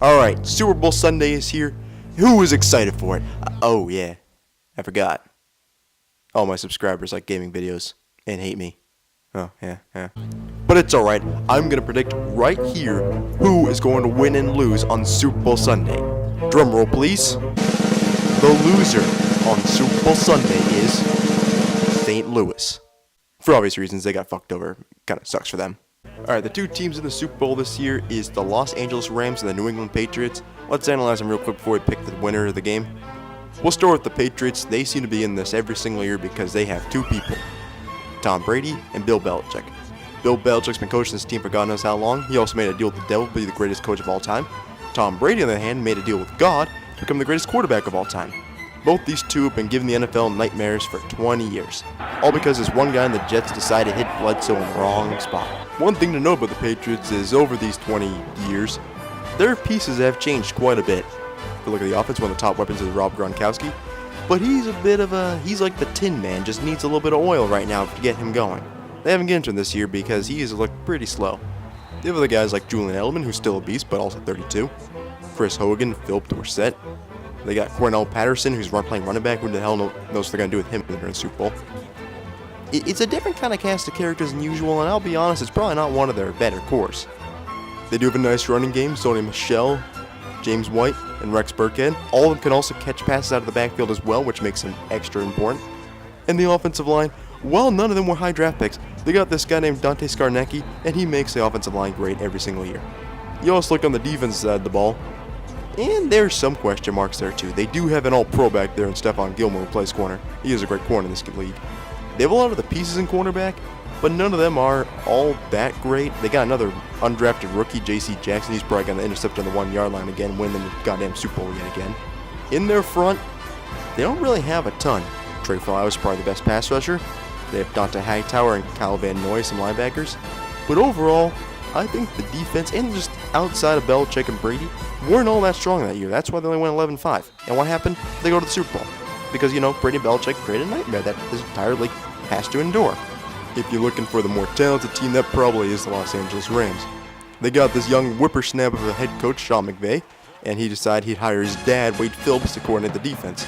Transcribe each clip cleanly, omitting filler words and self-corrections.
Alright, Super Bowl Sunday is here. Who is excited for it? Oh yeah, I forgot. All my subscribers like gaming videos and hate me. Oh, yeah. But it's alright, I'm gonna predict right here who is going to win and lose on Super Bowl Sunday. Drumroll please. The loser on Super Bowl Sunday is St. Louis. For obvious reasons, they got fucked over. Kinda sucks for them. Alright, the two teams in the Super Bowl this year is the Los Angeles Rams and the New England Patriots. Let's analyze them real quick before we pick the winner of the game. We'll start with the Patriots. They seem to be in this every single year because they have two people. Tom Brady and Bill Belichick. Bill Belichick's been coaching this team for God knows how long. He also made a deal with the devil to be the greatest coach of all time. Tom Brady, on the other hand, made a deal with God to become the greatest quarterback of all time. Both these two have been giving the NFL nightmares for 20 years. All because this one guy in the Jets decided to hit Bledsoe in the wrong spot. One thing to know about the Patriots is over these 20 years, their pieces have changed quite a bit. If you look at the offense, one of the top weapons is Rob Gronkowski. But he's like the Tin Man, just needs a little bit of oil right now to get him going. They haven't given to him this year because he has looked pretty slow. They have other guys like Julian Edelman, who's still a beast, but also 32. Chris Hogan, Philip Dorsett. They got Cornell Patterson, who's playing running back. Who the hell knows what they're going to do with him during the Super Bowl? It's a different kind of cast of characters than usual, and I'll be honest, it's probably not one of their better cores. They do have a nice running game. Sony Michel, James White, and Rex Burkhead. All of them can also catch passes out of the backfield as well, which makes them extra important. And the offensive line, well, none of them were high draft picks. They got this guy named Dante Scarnecchia, and he makes the offensive line great every single year. You also look on the defense side of the ball, and there's some question marks there too. They do have an all-pro back there in Stephon Gilmore who plays corner. He is a great corner in this league. They have a lot of the pieces in cornerback, but none of them are all that great. They got another undrafted rookie, J.C. Jackson. He's probably going to intercept on the 1-yard line again, win them the goddamn Super Bowl yet again. In their front, they don't really have a ton. Trey Flowers is probably the best pass rusher. They have Dante Hightower and Kyle Van Noy, some linebackers. But overall, I think the defense, and just outside of Belichick and Brady, weren't all that strong that year. That's why they only went 11-5. And what happened? They go to the Super Bowl. Because, Brady and Belichick created a nightmare that this entire league has to endure. If you're looking for the more talented team, that probably is the Los Angeles Rams. They got this young whippersnapper of a head coach, Sean McVay, and he decided he'd hire his dad, Wade Phillips, to coordinate the defense.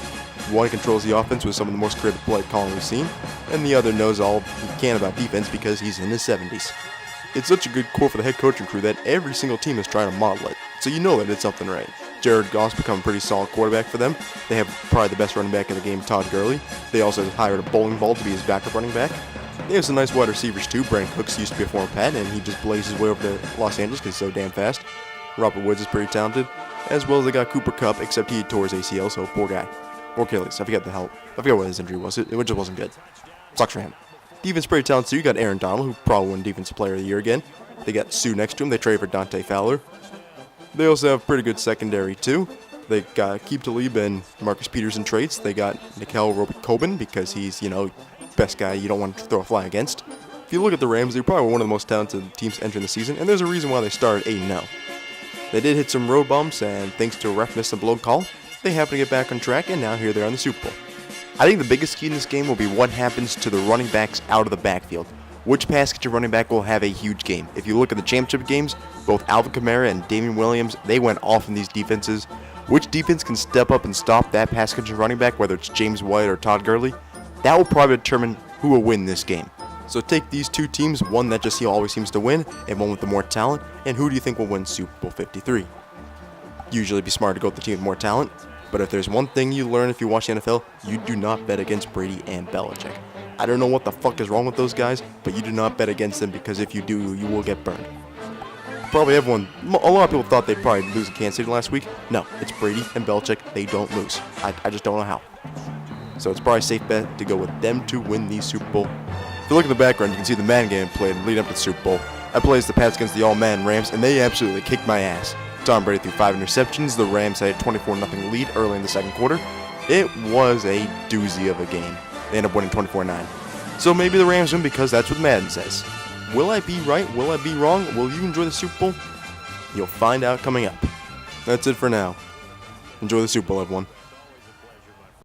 One controls the offense with some of the most creative play calling we've seen, and the other knows all he can about defense because he's in his 70s. It's such a good core for the head coaching crew that every single team is trying to model it, so you know they did something right. Jared Goff's become a pretty solid quarterback for them. They have probably the best running back in the game, Todd Gurley. They also hired a bowling ball to be his backup running back. They have some nice wide receivers too. Brandon Cooks used to be a former Pat, and he just blazed his way over to Los Angeles because he's so damn fast. Robert Woods is pretty talented, as well as they got Cooper Kupp, except he tore his ACL, so poor guy. Or Achilles, I forget what his injury was. It just wasn't good. Sucks for him. Defense pretty talented too. You got Aaron Donald, who probably won Defensive Player of the Year again. They got Sue next to him. They traded for Dante Fowler. They also have pretty good secondary too. They got Keep Talib and Marcus Peters in traits. They got Nikhil Robert-Coben because he's, best guy you don't want to throw a fly against. If you look at the Rams, they're probably one of the most talented teams entering the season, and there's a reason why they started 8-0. They did hit some road bumps, and thanks to a ref missed a blown call, they happened to get back on track, and now here they are in the Super Bowl. I think the biggest key in this game will be what happens to the running backs out of the backfield. Which pass-catcher running back will have a huge game? If you look at the championship games, both Alvin Kamara and Damian Williams, they went off in these defenses. Which defense can step up and stop that pass-catcher running back, whether it's James White or Todd Gurley? That will probably determine who will win this game. So take these two teams, one that just always seems to win, and one with the more talent, and who do you think will win Super Bowl 53? Usually be smart to go with the team with more talent, but if there's one thing you learn if you watch the NFL, you do not bet against Brady and Belichick. I don't know what the fuck is wrong with those guys, but you do not bet against them because if you do, you will get burned. Probably a lot of people thought they'd probably lose in Kansas City last week. No, it's Brady and Belichick. They don't lose. I just don't know how. So it's probably a safe bet to go with them to win the Super Bowl. If you look at the background, you can see the man game played leading up to the Super Bowl. I played the Pats against the all-man Rams, and they absolutely kicked my ass. Tom Brady threw 5 interceptions. The Rams had a 24-0 lead early in the second quarter. It was a doozy of a game. They ended up winning 24-9. So maybe the Rams win because that's what Madden says. Will I be right? Will I be wrong? Will you enjoy the Super Bowl? You'll find out coming up. That's it for now. Enjoy the Super Bowl, everyone.